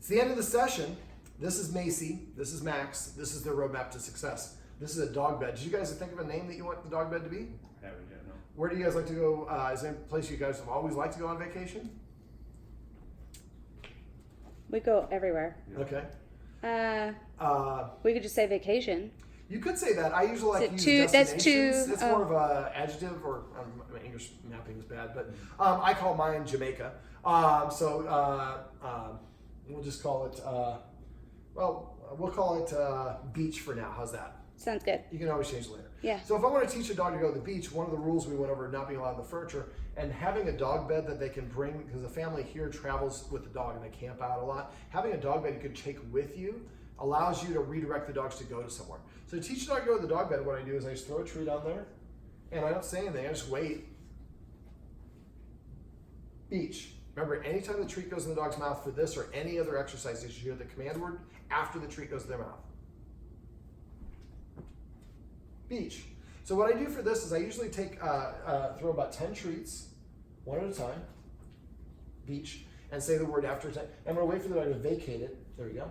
It's the end of the session. This is Macie. This is Max. This is their roadmap to success. This is a dog bed. Did you guys think of a name that you want the dog bed to be? Haven't yet, no. Where do you guys like to go? Is there a place you guys have always liked to go on vacation? We go everywhere. Okay. We could just say vacation. You could say that. I usually like to Is it use too- that's destinations. too- It's more of a adjective, or my English mapping is bad, but I call mine Jamaica. We'll just call it. We'll call it beach for now. How's that? Sounds good. You can always change later. Yeah. So if I want to teach a dog to go to the beach, one of the rules we went over not being allowed in the furniture and having a dog bed that they can bring, because the family here travels with the dog and they camp out a lot. Having a dog bed you could take with you allows you to redirect the dogs to go to somewhere. So to teach a dog to go to the dog bed, what I do is I just throw a treat on there and I don't say anything, I just wait. Beach. Remember, anytime the treat goes in the dog's mouth for this or any other exercise, you should hear the command word after the treat goes to their mouth. Beach. So what I do for this is I usually throw about 10 treats, one at a time, beach, and say the word after 10. I'm gonna wait for the dog to vacate it. There we go.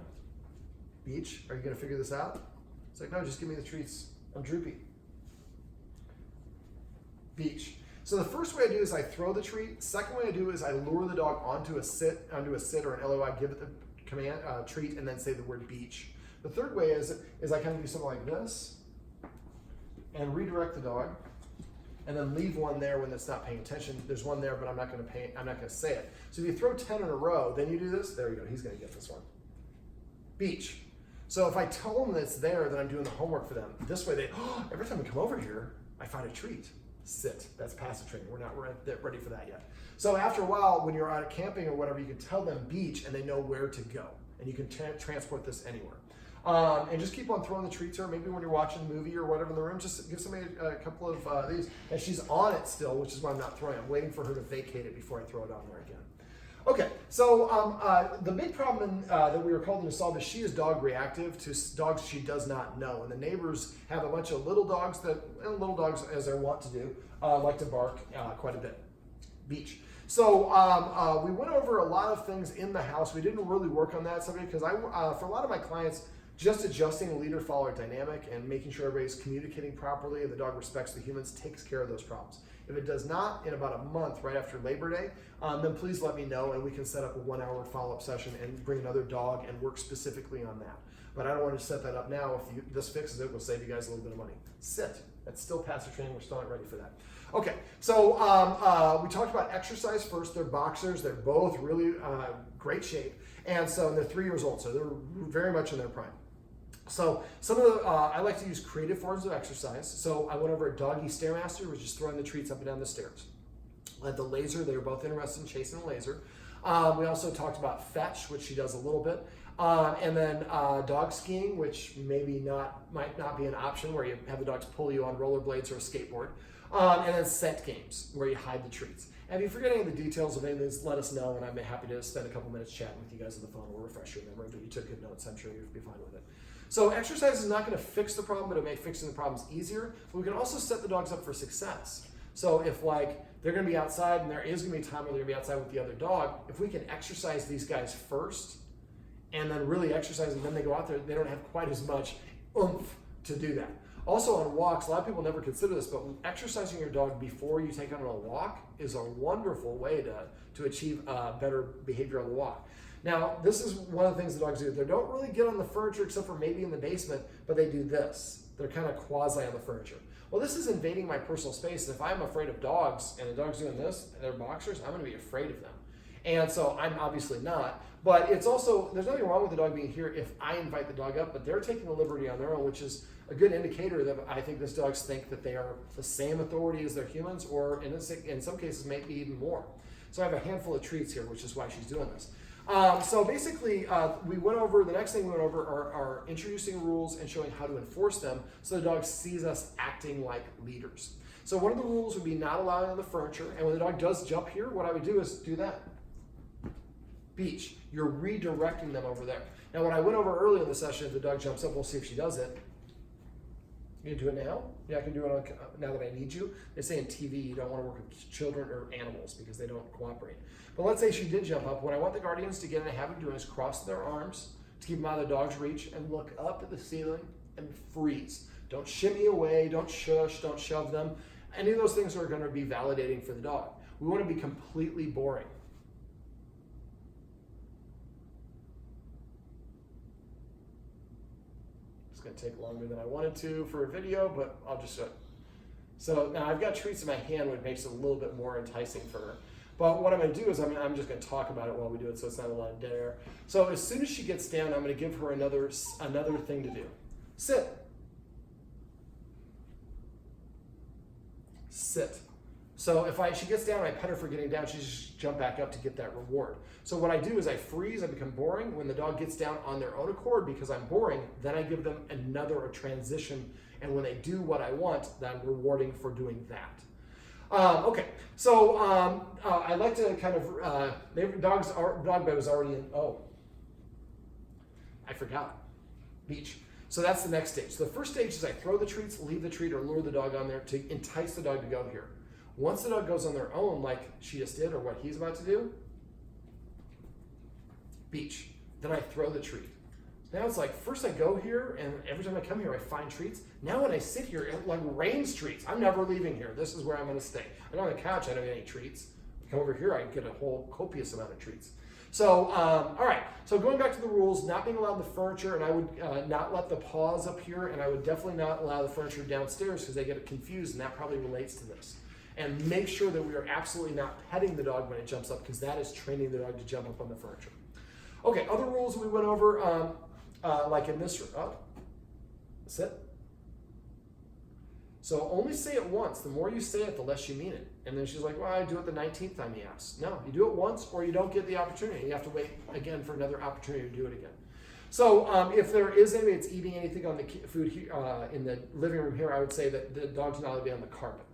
Beach. Are you gonna figure this out? It's like, no, just give me the treats. I'm droopy. Beach. So the first way I do is I throw the treat. Second way I do is I lure the dog onto a sit or an LOI, give it the command treat, and then say the word beach. The third way is I kind of do something like this and redirect the dog, and then leave one there when it's not paying attention. There's one there, but I'm not going to say it. So if you throw 10 in a row, then you do this. There you go. He's going to get this one. Beach. So if I tell them that it's there, then I'm doing the homework for them. This way, every time we come over here, I find a treat. Sit. That's passive training. We're not ready for that yet. So after a while, when you're out camping or whatever, you can tell them beach, and they know where to go, and you can transport this anywhere. And just keep on throwing the treats her. Maybe when you're watching a movie or whatever in the room, just give somebody a couple of these. And she's on it still, which is why I'm not throwing. I'm waiting for her to vacate it before I throw it on there again. Okay, so the big problem that we were called in to solve is she is dog reactive to dogs she does not know. And the neighbors have a bunch of little dogs as they want to do, like to bark quite a bit. Beach. So we went over a lot of things in the house. We didn't really work on that subject because for a lot of my clients, just adjusting the leader-follower dynamic and making sure everybody's communicating properly and the dog respects the humans takes care of those problems. If it does not, in about a month right after Labor Day, then please let me know and we can set up a 1-hour follow-up session and bring another dog and work specifically on that. But I don't want to set that up now. If this fixes it, we'll save you guys a little bit of money. Sit. That's still passive training. We're still not ready for that. Okay, so we talked about exercise first. They're boxers. They're both really great shape. And so they're 3 years old, so they're very much in their prime. So some of the, I like to use creative forms of exercise. So I went over a doggy stairmaster, which is throwing the treats up and down the stairs. The laser, they were both interested in chasing the laser. We also talked about fetch, which she does a little bit. And then dog skiing, which might not be an option, where you have the dogs pull you on rollerblades or a skateboard. And then scent games, where you hide the treats. And if you forget any of the details of any of these, let us know, and I'm happy to spend a couple minutes chatting with you guys on the phone or refresh your memory, but you took good notes, I'm sure you'll be fine with it. So exercise is not going to fix the problem, but it may fixing the problems easier. But we can also set the dogs up for success. So if they're going to be outside and there is going to be a time where they're going to be outside with the other dog, if we can exercise these guys first and then really exercise and then they go out there, they don't have quite as much oomph to do that. Also on walks, a lot of people never consider this, but exercising your dog before you take on a walk is a wonderful way to achieve better behavior on the walk. Now, this is one of the things the dogs do. They don't really get on the furniture except for maybe in the basement, but they do this. They're kind of quasi on the furniture. Well, this is invading my personal space, and if I'm afraid of dogs and the dog's doing this, and they're boxers, I'm going to be afraid of them. And so I'm obviously not, but it's also, there's nothing wrong with the dog being here if I invite the dog up, but they're taking the liberty on their own, which is a good indicator that I think these dogs think that they are the same authority as their humans, or in some cases maybe even more. So I have a handful of treats here, which is why she's doing this. So basically, the next thing we went over are introducing rules and showing how to enforce them so the dog sees us acting like leaders. So one of the rules would be not allowing on the furniture, and when the dog does jump here, what I would do is do that. Beach. You're redirecting them over there. Now, when I went over earlier in the session, if the dog jumps up, we'll see if she does it. You can do it now? Yeah, I can do it now that I need you. They say in TV you don't want to work with children or animals because they don't cooperate. But let's say she did jump up. What I want the guardians to get in the habit of doing is cross their arms to keep them out of the dog's reach and look up at the ceiling and freeze. Don't shimmy away, don't shush, don't shove them. Any of those things are going to be validating for the dog. We want to be completely boring. It's going to take longer than I wanted to for a video, but I'll just show it. So now I've got treats in my hand, which makes it a little bit more enticing for her. But what I'm going to do is I'm just going to talk about it while we do it, so it's not a lot of dead air. So as soon as she gets down, I'm going to give her another thing to do. Sit. Sit. So if she gets down and I pet her for getting down, she just jump back up to get that reward. So what I do is I freeze, I become boring. When the dog gets down on their own accord because I'm boring, then I give them a transition. And when they do what I want, then I'm rewarding for doing that. Okay, so I like to kind of, dog bed was already in, I forgot, beach. So that's the next stage. So the first stage is I throw the treats, leave the treat, or lure the dog on there to entice the dog to go here. Once the dog goes on their own, like she just did, or what he's about to do, beach. Then I throw the treat. Now it's like, first I go here, and every time I come here, I find treats. Now when I sit here, it like rains treats. I'm never leaving here. This is where I'm gonna stay. I go on the couch, I don't get any treats. I come over here, I get a whole copious amount of treats. So, all right, so going back to the rules, not being allowed the furniture, and I would not let the paws up here, and I would definitely not allow the furniture downstairs because they get confused, and that probably relates to this. And make sure that we are absolutely not petting the dog when it jumps up because that is training the dog to jump up on the furniture. Okay, other rules we went over, like in this, sit. So only say it once. The more you say it, the less you mean it. And then she's like, well, I do it the 19th time he asks. No, you do it once or you don't get the opportunity. You have to wait again for another opportunity to do it again. So if there is anybody that's eating anything on the food here, in the living room here, I would say that the dog's not allowed to be on the carpet.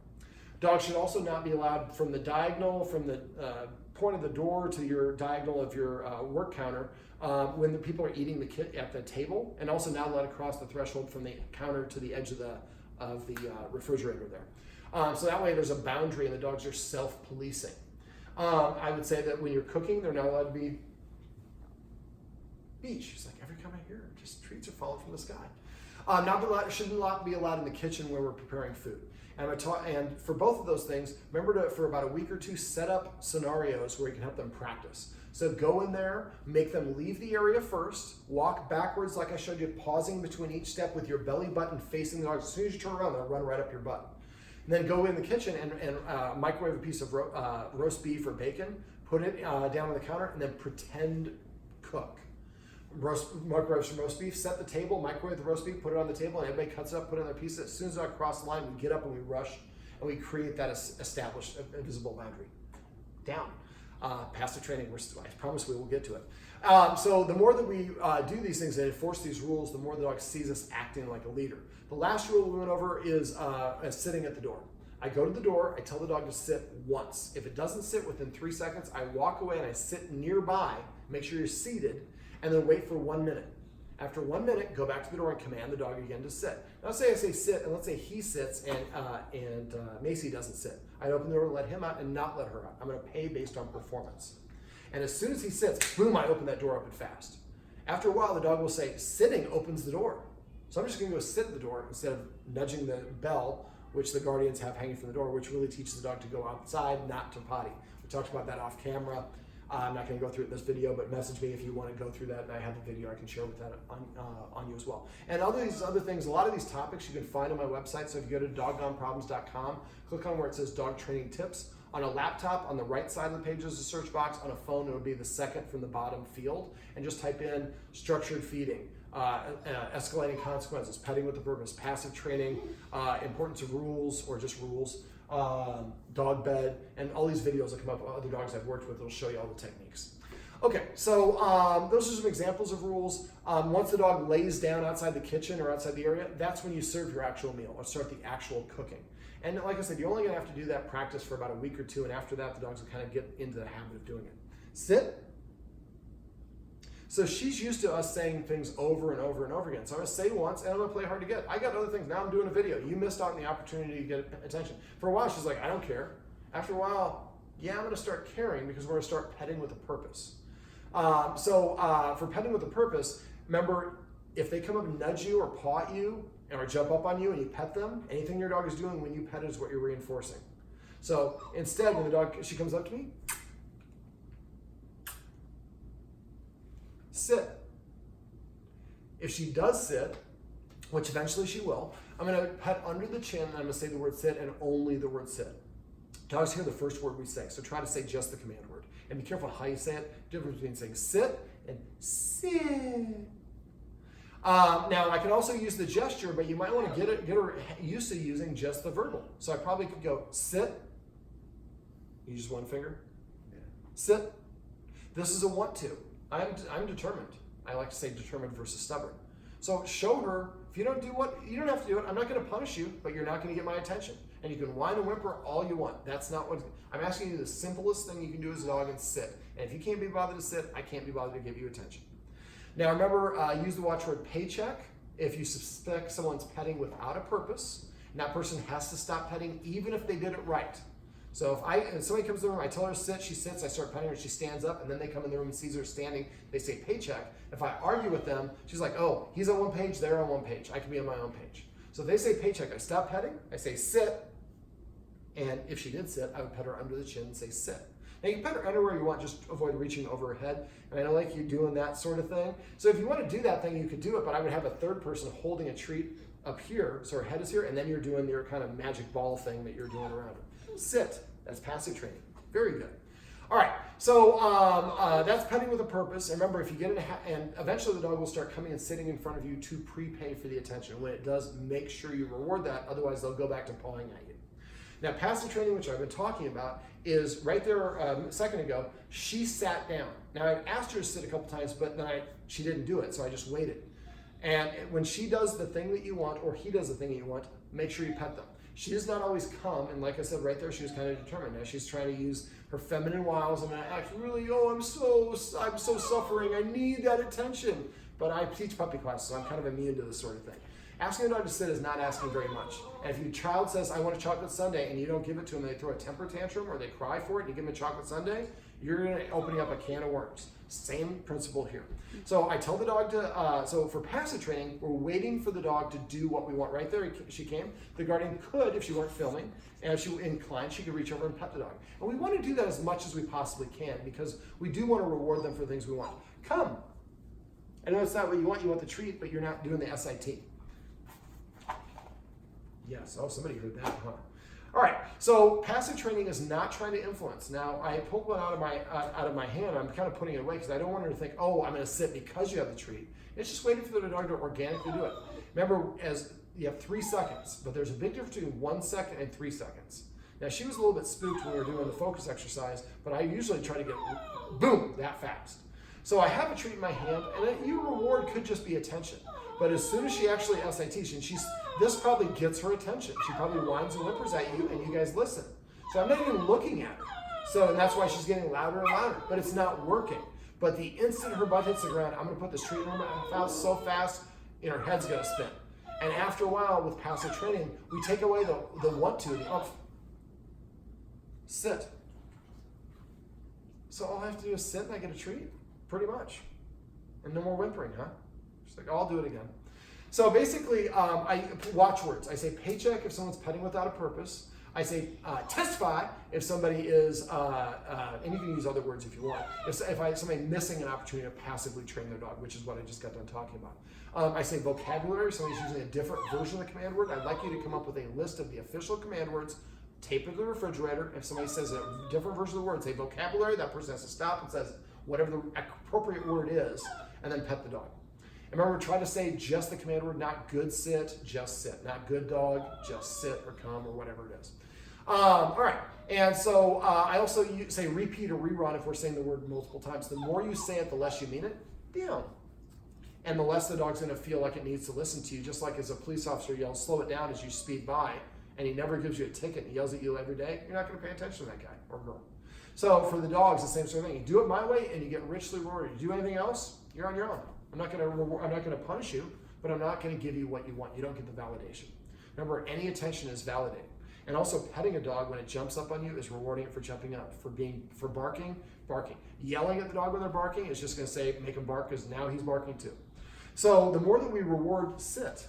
Dogs should also not be allowed from the diagonal, from the point of the door to your diagonal of your work counter when the people are eating at the table, and also not allowed to cross the threshold from the counter to the edge of the refrigerator there. So that way there's a boundary and the dogs are self-policing. I would say that when you're cooking, they're not allowed to be beach. She's like, every time I hear her, just treats are falling from the sky. Should not be allowed in the kitchen where we're preparing food. And for both of those things, remember to, for about a week or two, set up scenarios where you can help them practice. So go in there, make them leave the area first, walk backwards like I showed you, pausing between each step with your belly button facing the dog. As soon as you turn around, they'll run right up your butt. And then go in the kitchen and microwave a piece of roast beef or bacon, put it down on the counter, and then pretend cook. Microwave some roast beef, set the table, microwave the roast beef, put it on the table, and everybody cuts it up, put it on their piece. As soon as I cross the line, we get up and we rush, and we create that established invisible boundary. Down. Passive training, I promise we will get to it. So the more that we do these things and enforce these rules, the more the dog sees us acting like a leader. The last rule we went over is sitting at the door. I go to the door, I tell the dog to sit once. If it doesn't sit within 3 seconds, I walk away and I sit nearby, make sure you're seated, and then wait for 1 minute. After 1 minute, go back to the door and command the dog again to sit. Now say I say sit, and let's say he sits and Macie doesn't sit. I'd open the door, let him out, and not let her out. I'm gonna pay based on performance. And as soon as he sits, boom, I open that door up and fast. After a while, the dog will say, sitting opens the door. So I'm just gonna go sit at the door instead of nudging the bell, which the guardians have hanging from the door, which really teaches the dog to go outside, not to potty. We talked about that off camera. I'm not going to go through it in this video, but message me if you want to go through that, and I have a video I can share with that on you as well. And all these other things, a lot of these topics you can find on my website. So if you go to doggoneproblems.com, click on where it says dog training tips. On a laptop, on the right side of the page is a search box. On a phone, it would be the second from the bottom field, and just type in structured feeding, escalating consequences, petting with the purpose, passive training, importance of rules or just rules, dog bed, and all these videos that come up of other dogs I've worked with that'll show you all the techniques. Okay, so those are some examples of rules. Once the dog lays down outside the kitchen or outside the area, that's when you serve your actual meal or start the actual cooking. And like I said, you're only gonna have to do that practice for about a week or two, and after that, the dogs will kind of get into the habit of doing it. Sit. So she's used to us saying things over and over and over again. So I'm gonna say once and I'm gonna play hard to get. I got other things, now I'm doing a video. You missed out on the opportunity to get attention. For a while she's like, I don't care. After a while, yeah, I'm gonna start caring because we're gonna start petting with a purpose. For petting with a purpose, remember, if they come up and nudge you or paw at you or jump up on you and you pet them, anything your dog is doing when you pet it is what you're reinforcing. So instead, when she comes up to me, sit. If she does sit, which eventually she will, I'm gonna pet under the chin and I'm gonna say the word sit and only the word sit. Dogs hear the first word we say, so try to say just the command word. And be careful how you say it. Difference between saying sit and sit. Now I can also use the gesture, but you might want to get her used to using just the verbal. So I probably could go sit. Use one finger. Sit. This is a want to. I'm determined. I like to say determined versus stubborn. So show her, if you don't do what, you don't have to do it. I'm not going to punish you, but you're not going to get my attention. And you can whine and whimper all you want. That's not what, I'm asking you the simplest thing you can do as a dog and sit. And if you can't be bothered to sit, I can't be bothered to give you attention. Now remember, use the watchword paycheck. If you suspect someone's petting without a purpose, and that person has to stop petting even if they did it right. So if somebody comes in the room, I tell her to sit, she sits, I start petting her, she stands up, and then they come in the room and sees her standing, they say paycheck. If I argue with them, she's like, oh, he's on one page, they're on one page. I can be on my own page. So if they say paycheck, I stop petting, I say sit, and if she did sit, I would pet her under the chin and say sit. Now you can pet her anywhere you want, just avoid reaching over her head. And I know like you doing that sort of thing. So if you want to do that thing, you could do it, but I would have a third person holding a treat up here, so her head is here, and then you're doing your kind of magic ball thing that you're doing around her. Sit, that's passive training. Very good. All right, so that's petting with a purpose. And remember, if you get in and eventually the dog will start coming and sitting in front of you to prepay for the attention. When it does, make sure you reward that, otherwise they'll go back to pawing at you. Now, passive training, which I've been talking about, is right there a second ago, she sat down. Now, I asked her to sit a couple times, but then she didn't do it, so I just waited. And when she does the thing that you want, or he does the thing that you want, make sure you pet them. She does not always come, and like I said right there, she was kind of determined. Now she's trying to use her feminine wiles and act really, oh, I'm so suffering, I need that attention. But I teach puppy classes, so I'm kind of immune to this sort of thing. Asking a dog to sit is not asking very much. And if your child says, I want a chocolate sundae, and you don't give it to them, and they throw a temper tantrum or they cry for it, and you give them a chocolate sundae, you're opening up a can of worms. Same principle here. So I tell the dog to, so for passive training, we're waiting for the dog to do what we want. Right there, she came. The guardian could, if she weren't filming, and if she were inclined, she could reach over and pet the dog. And we want to do that as much as we possibly can because we do want to reward them for things we want. Come. I know it's not what you want the treat, but you're not doing the SIT. Yes, oh, somebody heard that, huh? All right, so passive training is not trying to influence. Now, I pulled one out of my hand. I'm kind of putting it away because I don't want her to think, oh, I'm going to sit because you have the treat. It's just waiting for the dog to organically do it. Remember, as you have 3 seconds, but there's a big difference between 1 second and 3 seconds. Now, she was a little bit spooked when we were doing the focus exercise, but I usually try to get, boom, that fast. So I have a treat in my hand, and your reward could just be attention. But as soon as she actually SITs, and this probably gets her attention. She probably whines and whimpers at you, and you guys listen. So I'm not even looking at her. So and that's why she's getting louder and louder, but it's not working. But the instant her butt hits the ground, I'm gonna put this treat in her mouth so fast, her head's gonna spin. And after a while, with passive training, we take away the want to, the umph. Sit. So all I have to do is sit and I get a treat? Pretty much. And no more whimpering, huh? She's like, I'll do it again. So basically, I watch words. I say paycheck if someone's petting without a purpose. I say testify if somebody is, and you can use other words if you want, if somebody missing an opportunity to passively train their dog, which is what I just got done talking about. I say vocabulary, if somebody's using a different version of the command word. I'd like you to come up with a list of the official command words, tape it to the refrigerator. If somebody says a different version of the word, say vocabulary, that person has to stop and says whatever the appropriate word is, and then pet the dog. And remember, try to say just the command word, not good sit, just sit. Not good dog, just sit or come or whatever it is. All right, and so I also say repeat or rerun if we're saying the word multiple times. The more you say it, the less you mean it. Down. And the less the dog's gonna feel like it needs to listen to you, just like as a police officer yells, slow it down as you speed by, and he never gives you a ticket and he yells at you every day, you're not gonna pay attention to that guy or girl. So for the dogs, the same sort of thing. You do it my way and you get richly rewarded. You do anything else, you're on your own. I'm not going to punish you, but I'm not going to give you what you want. You don't get the validation. Remember, any attention is validating. And also petting a dog when it jumps up on you is rewarding it for jumping up. For barking. Yelling at the dog when they're barking is just going to say, make him bark because now he's barking too. So the more that we reward sit,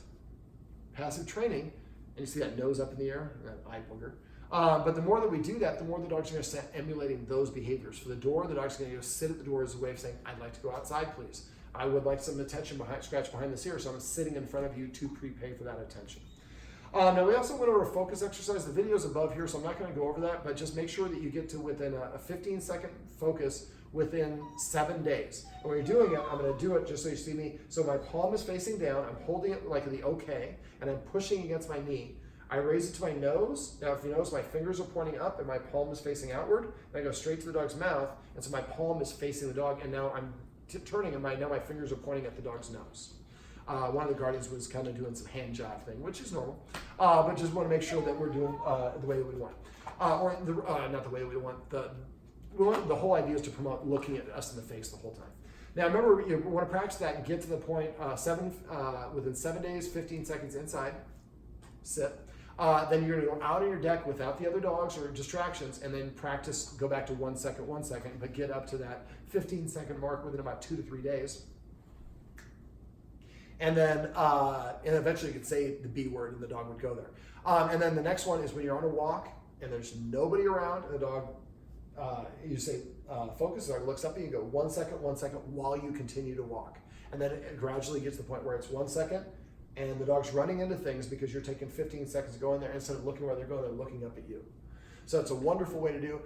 passive training, and you see that nose up in the air, that eye booger. But the more that we do that, the more the dogs are going to start emulating those behaviors. For the door, the dog's going to go sit at the door as a way of saying, I'd like to go outside, please. I would like some attention scratch behind this ear, so I'm sitting in front of you to prepay for that attention. Now we also went over a focus exercise. The video's above here, so I'm not going to go over that, but just make sure that you get to within a 15-second focus within 7 days. And when you're doing it, I'm going to do it just so you see me. So my palm is facing down. I'm holding it like the OK, and I'm pushing against my knee. I raise it to my nose. Now, if you notice, my fingers are pointing up and my palm is facing outward. And I go straight to the dog's mouth, and so my palm is facing the dog, and now I'm turning, and now my fingers are pointing at the dog's nose. One of the guardians was kind of doing some hand jive thing, which is normal, but just want to make sure that we're doing the way that we want. Not the way we want. The whole idea is to promote looking at us in the face the whole time. Now remember, you want to practice that and get to the point within 7 days, 15 seconds inside, sit. Then you're going to go out on your deck without the other dogs or distractions, and then practice, go back to 1 second, but get up to that 15-second mark within about 2 to 3 days. And then and eventually you could say the B word and the dog would go there. And then the next one is when you're on a walk and there's nobody around and the dog, you say focus, the dog looks up and you go 1 second while you continue to walk. And then it gradually gets to the point where it's 1 second and the dog's running into things because you're taking 15 seconds to go in there. Instead of looking where they're going, they're looking up at you. So it's a wonderful way to do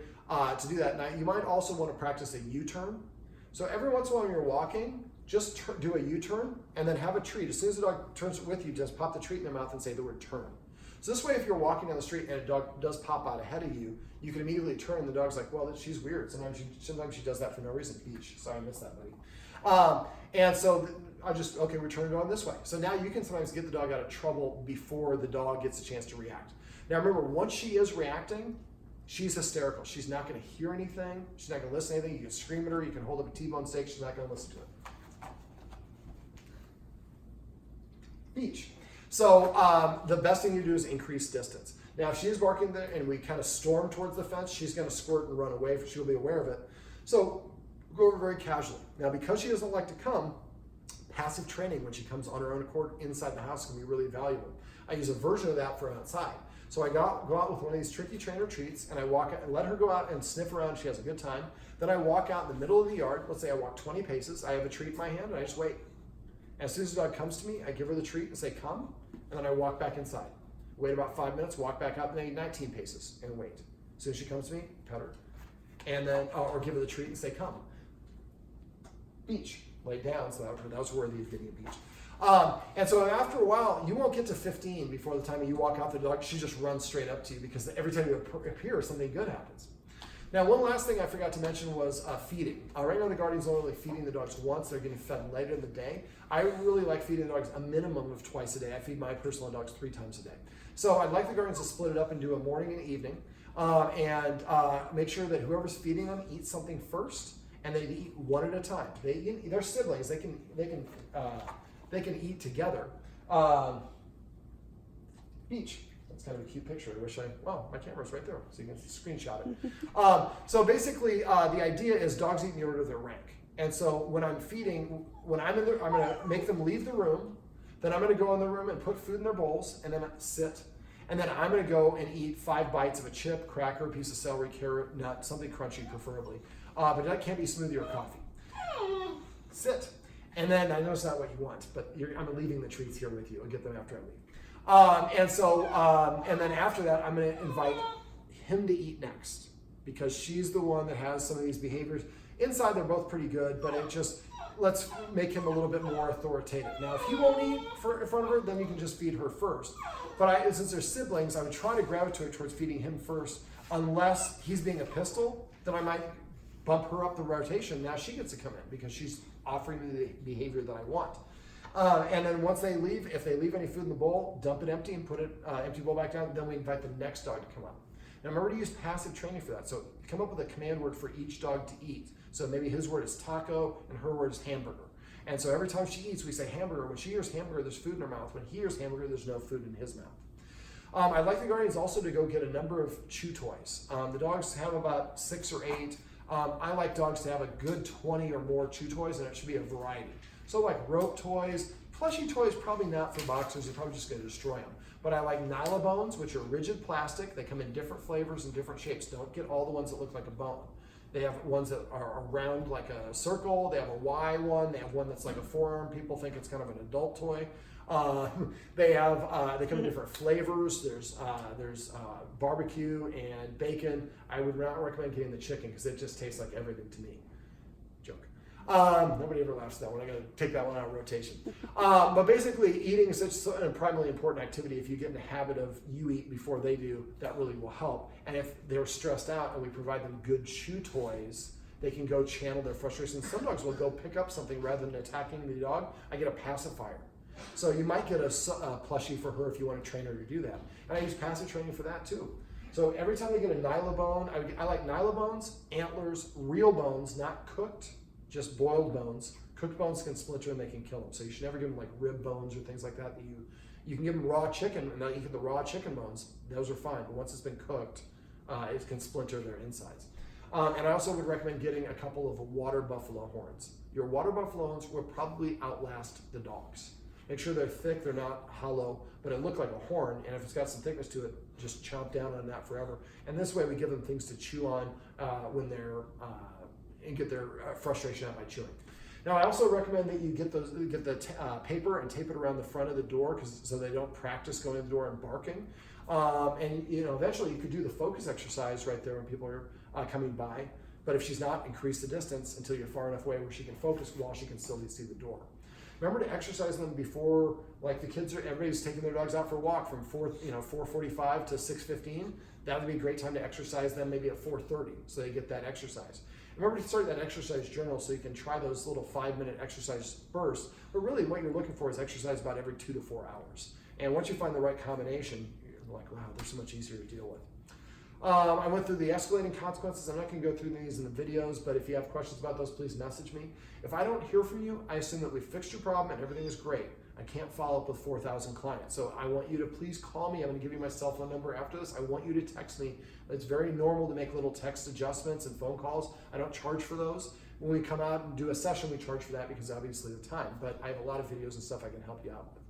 that. Now you might also want to practice a U-turn. So every once in a while when you're walking, just do a U-turn and then have a treat. As soon as the dog turns with you, just pop the treat in their mouth and say the word turn. So this way, if you're walking down the street and a dog does pop out ahead of you, you can immediately turn and the dog's like, well, she's weird. Sometimes she does that for no reason. Beach. Sorry, I missed that, buddy. And so we're turning going this way. So now you can sometimes get the dog out of trouble before the dog gets a chance to react. Now remember, once she is reacting, she's hysterical. She's not going to hear anything. She's not going to listen to anything. You can scream at her. You can hold up a T-bone steak. She's not going to listen to it. Beach. So the best thing you do is increase distance. Now, if she's barking there and we kind of storm towards the fence, she's going to squirt and run away. She'll be aware of it. So go over very casually. Now, because she doesn't like to come, passive training when she comes on her own accord inside the house can be really valuable. I use a version of that for outside. So I go out with one of these tricky trainer treats and I walk out and let her go out and sniff around. She has a good time. Then I walk out in the middle of the yard. Let's say I walk 20 paces. I have a treat in my hand and I just wait. As soon as the dog comes to me, I give her the treat and say, come, and then I walk back inside. Wait about 5 minutes, walk back out, and then 19 paces, and wait. As soon as she comes to me, pet her. And then, or give her the treat and say, come. Beach. Lay down, so that was worthy of getting a beach. And so after a while, you won't get to 15 before the time you walk out the dog. She just runs straight up to you because every time you appear, something good happens. Now, one last thing I forgot to mention was feeding. Right now, the Guardian's only feeding the dogs once. They're getting fed later in the day. I really like feeding the dogs a minimum of twice a day. I feed my personal dogs 3 times a day. So I'd like the Guardians to split it up and do a morning and evening, and make sure that whoever's feeding them eats something first, and they eat one at a time. They're siblings. They can eat together. Beach. It's kind of a cute picture. I wish my camera's right there, so you can screenshot it. So basically, the idea is dogs eat in the order of their rank. And so when I'm feeding, I'm going to make them leave the room. Then I'm going to go in the room and put food in their bowls, and then sit. And then I'm going to go and eat 5 bites of a chip, cracker, piece of celery, carrot, nut, something crunchy preferably. But that can't be smoothie or coffee. Sit. And then I know it's not what you want, but I'm leaving the treats here with you. I'll get them after I leave. And then after that, I'm going to invite him to eat next because she's the one that has some of these behaviors. Inside, they're both pretty good, but let's make him a little bit more authoritative. Now, if he won't eat in front of her, then you can just feed her first. But since they're siblings, I would try to gravitate towards feeding him first, unless he's being a pistol, then I might bump her up the rotation. Now she gets to come in because she's offering me the behavior that I want. And then once they leave, if they leave any food in the bowl, dump it empty and put it empty bowl back down. Then we invite the next dog to come up. And remember to use passive training for that. So come up with a command word for each dog to eat. So maybe his word is taco and her word is hamburger. And so every time she eats, we say hamburger. When she hears hamburger, there's food in her mouth. When he hears hamburger, there's no food in his mouth. I'd like the guardians also to go get a number of chew toys. The dogs have about 6 or 8. I like dogs to have a good 20 or more chew toys, and it should be a variety. So like rope toys, plushy toys, probably not for boxers. You're probably just going to destroy them. But I like nylabones, which are rigid plastic. They come in different flavors and different shapes. Don't get all the ones that look like a bone. They have ones that are round like a circle. They have a Y one. They have one that's like a forearm. People think it's kind of an adult toy. They come in different flavors. There's barbecue and bacon. I would not recommend getting the chicken because it just tastes like everything to me. Joke. Nobody ever laughs at that one. I got to take that one out of rotation. But basically, eating is such a primarily important activity. If you get in the habit of you eat before they do, that really will help. And if they're stressed out and we provide them good chew toys, they can go channel their frustration. Some dogs will go pick up something rather than attacking the dog. I get a pacifier. So you might get a plushie for her if you want to train her to do that. And I use passive training for that too. So every time they get a nylabone, I like nylabones, antlers, real bones, not cooked, just boiled bones. Cooked bones can splinter and they can kill them. So you should never give them like rib bones or things like that. You can give them raw chicken, and now you get the raw chicken bones. Those are fine, but once it's been cooked, it can splinter their insides. And I also would recommend getting a couple of water buffalo horns. Your water buffalo horns will probably outlast the dogs. Make sure they're thick, they're not hollow, but it look like a horn, and if it's got some thickness to it, just chomp down on that forever. And this way we give them things to chew on when they're, and get their frustration out by chewing. Now I also recommend that you get the paper and tape it around the front of the door so they don't practice going to the door and barking. And eventually you could do the focus exercise right there when people are coming by. But if she's not, increase the distance until you're far enough away where she can focus while she can still see the door. Remember to exercise them before, like everybody's taking their dogs out for a walk from 4:45 to 6:15. That would be a great time to exercise them maybe at 4:30 so they get that exercise. Remember to start that exercise journal so you can try those little 5-minute exercise bursts. But really what you're looking for is exercise about every 2 to 4 hours. And once you find the right combination, you're like, wow, they're so much easier to deal with. I went through the escalating consequences. I'm not going to go through these in the videos, but if you have questions about those, please message me. If I don't hear from you, I assume that we fixed your problem and everything is great. I can't follow up with 4,000 clients. So I want you to please call me. I'm going to give you my cell phone number after this. I want you to text me. It's very normal to make little text adjustments and phone calls. I don't charge for those. When we come out and do a session, we charge for that because obviously the time, but I have a lot of videos and stuff I can help you out with.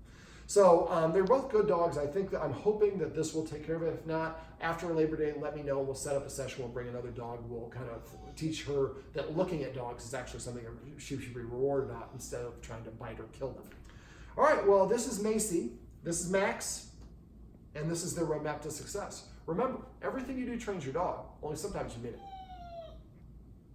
So they're both good dogs. I'm hoping that this will take care of it. If not, after Labor Day, let me know. We'll set up a session. We'll bring another dog. We'll kind of teach her that looking at dogs is actually something she should be rewarded about instead of trying to bite or kill them. All right, well, this is Macie, this is Max, and this is their roadmap to success. Remember, everything you do trains your dog, only sometimes you mean it.